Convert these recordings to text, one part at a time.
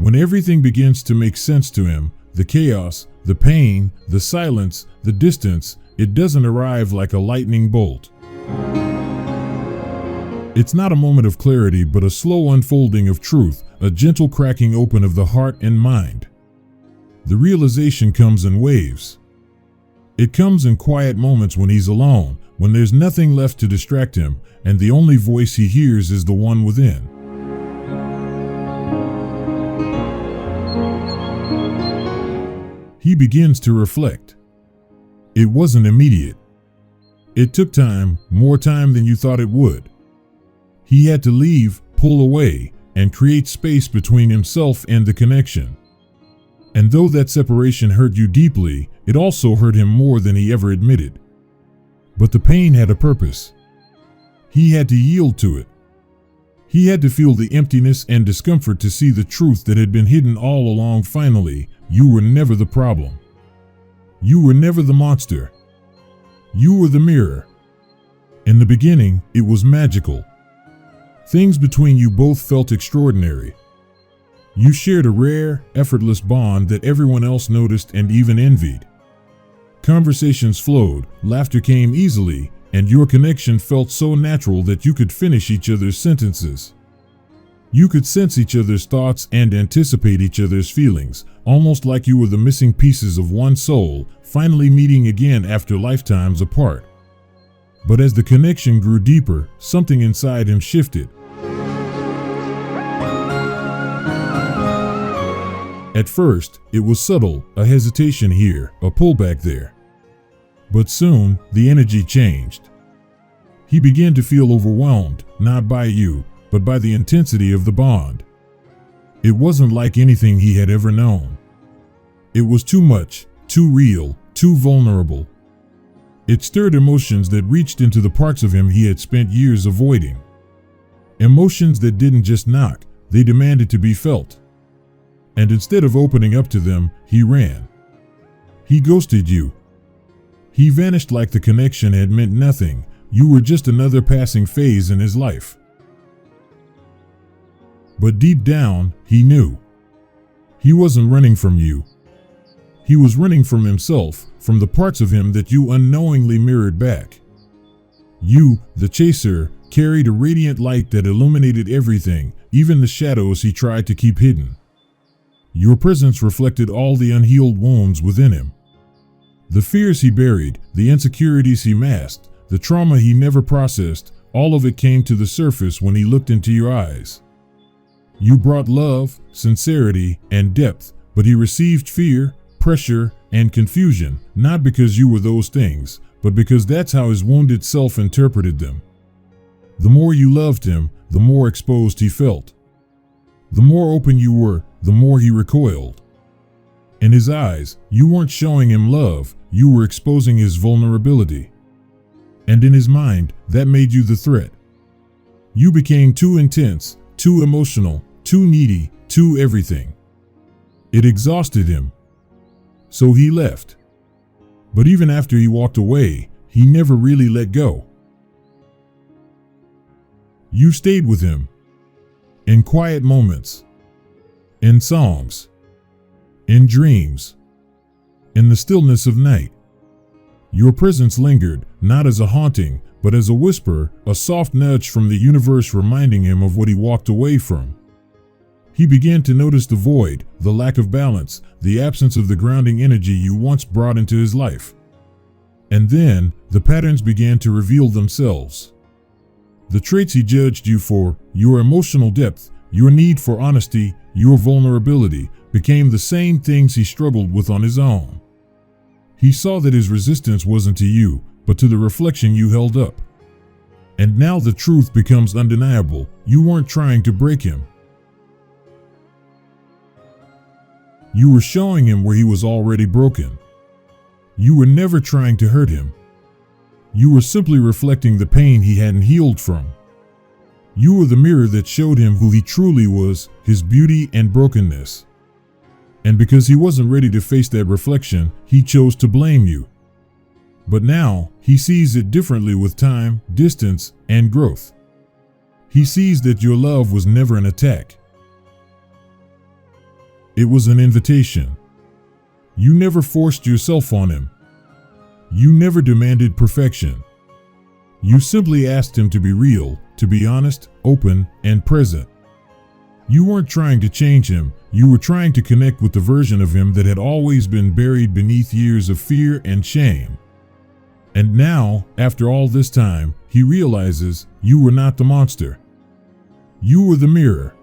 When everything begins to make sense to him, the chaos, the pain, the silence, the distance, it doesn't arrive like a lightning bolt. It's not a moment of clarity, but a slow unfolding of truth, a gentle cracking open of the heart and mind. The realization comes in waves. It comes in quiet moments when he's alone, when there's nothing left to distract him, and the only voice he hears is the one within. He begins to reflect. It wasn't immediate. It took time, more time than you thought it would. He had to leave, pull away, and create space between himself and the connection. And though that separation hurt you deeply, it also hurt him more than he ever admitted. But the pain had a purpose. He had to yield to it. He had to feel the emptiness and discomfort to see the truth that had been hidden all along. Finally, you were never the problem. You were never the monster. You were the mirror. In the beginning, it was magical. Things between you both felt extraordinary. You shared a rare, effortless bond that everyone else noticed and even envied. Conversations flowed, laughter came easily, and your connection felt so natural that you could finish each other's sentences. You could sense each other's thoughts and anticipate each other's feelings, almost like you were the missing pieces of one soul, finally meeting again after lifetimes apart. But as the connection grew deeper, something inside him shifted. At first, it was subtle, a hesitation here, a pullback there. But soon, the energy changed. He began to feel overwhelmed, not by you, but by the intensity of the bond. It wasn't like anything he had ever known. It was too much, too real, too vulnerable. It stirred emotions that reached into the parts of him he had spent years avoiding. Emotions that didn't just knock, they demanded to be felt. And instead of opening up to them, he ran. He ghosted you. He vanished like the connection had meant nothing. You were just another passing phase in his life. But deep down, he knew. He wasn't running from you. He was running from himself, from the parts of him that you unknowingly mirrored back. You, the chaser, carried a radiant light that illuminated everything, even the shadows he tried to keep hidden. Your presence reflected all the unhealed wounds within him. The fears he buried, the insecurities he masked, the trauma he never processed, all of it came to the surface when he looked into your eyes. You brought love, sincerity, and depth, but he received fear, pressure, and confusion, not because you were those things, but because that's how his wounded self interpreted them. The more you loved him, the more exposed he felt. The more open you were, the more he recoiled. In his eyes, you weren't showing him love, you were exposing his vulnerability. And in his mind, that made you the threat. You became too intense, too emotional, too needy, too everything. It exhausted him. So he left. But even after he walked away, he never really let go. You stayed with him. In quiet moments. In songs. In dreams. In the stillness of night. Your presence lingered, not as a haunting, but as a whisper, a soft nudge from the universe reminding him of what he walked away from. He began to notice the void, the lack of balance, the absence of the grounding energy you once brought into his life. And then, the patterns began to reveal themselves. The traits he judged you for, your emotional depth, your need for honesty, your vulnerability, became the same things he struggled with on his own. He saw that his resistance wasn't to you, but to the reflection you held up. And now the truth becomes undeniable. You weren't trying to break him. You were showing him where he was already broken. You were never trying to hurt him. You were simply reflecting the pain he hadn't healed from. You were the mirror that showed him who he truly was, his beauty and brokenness. And because he wasn't ready to face that reflection, he chose to blame you. But now, he sees it differently with time, distance, and growth. He sees that your love was never an attack. It was an invitation. You never forced yourself on him. You never demanded perfection. You simply asked him to be real, to be honest, open, and present. You weren't trying to change him, you were trying to connect with the version of him that had always been buried beneath years of fear and shame. And now, after all this time, he realizes you were not the monster. You were the mirror.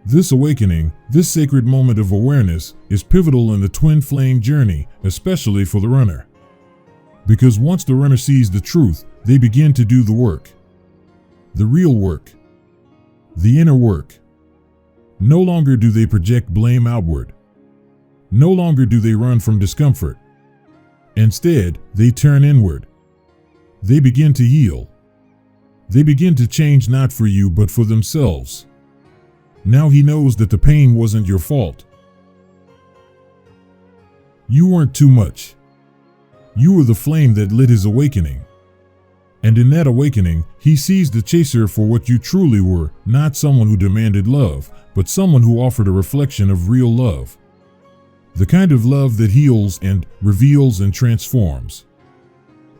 This awakening, this sacred moment of awareness, is pivotal in the twin flame journey, especially for the runner. Because once the runner sees the truth, they begin to do the work. The real work. The inner work. No longer do they project blame outward. No longer do they run from discomfort. Instead, they turn inward. They begin to heal. They begin to change not for you but for themselves. Now he knows that the pain wasn't your fault. You weren't too much. You were the flame that lit his awakening. And in that awakening, he sees the chaser for what you truly were, not someone who demanded love, but someone who offered a reflection of real love. The kind of love that heals and reveals and transforms.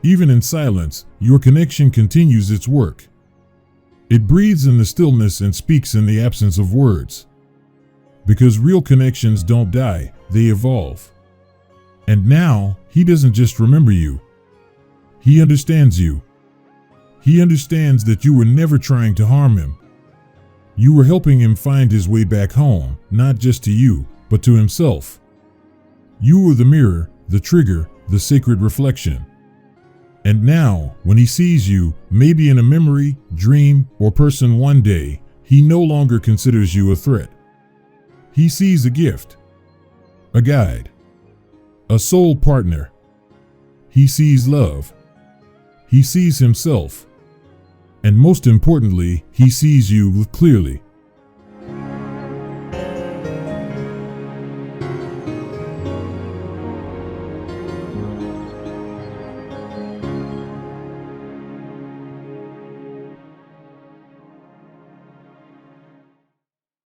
Even in silence, your connection continues its work. It breathes in the stillness and speaks in the absence of words. Because real connections don't die, they evolve. And now, he doesn't just remember you. He understands you. He understands that you were never trying to harm him. You were helping him find his way back home, not just to you, but to himself. You were the mirror, the trigger, the sacred reflection. And now, when he sees you, maybe in a memory, dream, or person one day, he no longer considers you a threat. He sees a gift, a guide, a soul partner. He sees love. He sees himself. And most importantly, he sees you clearly.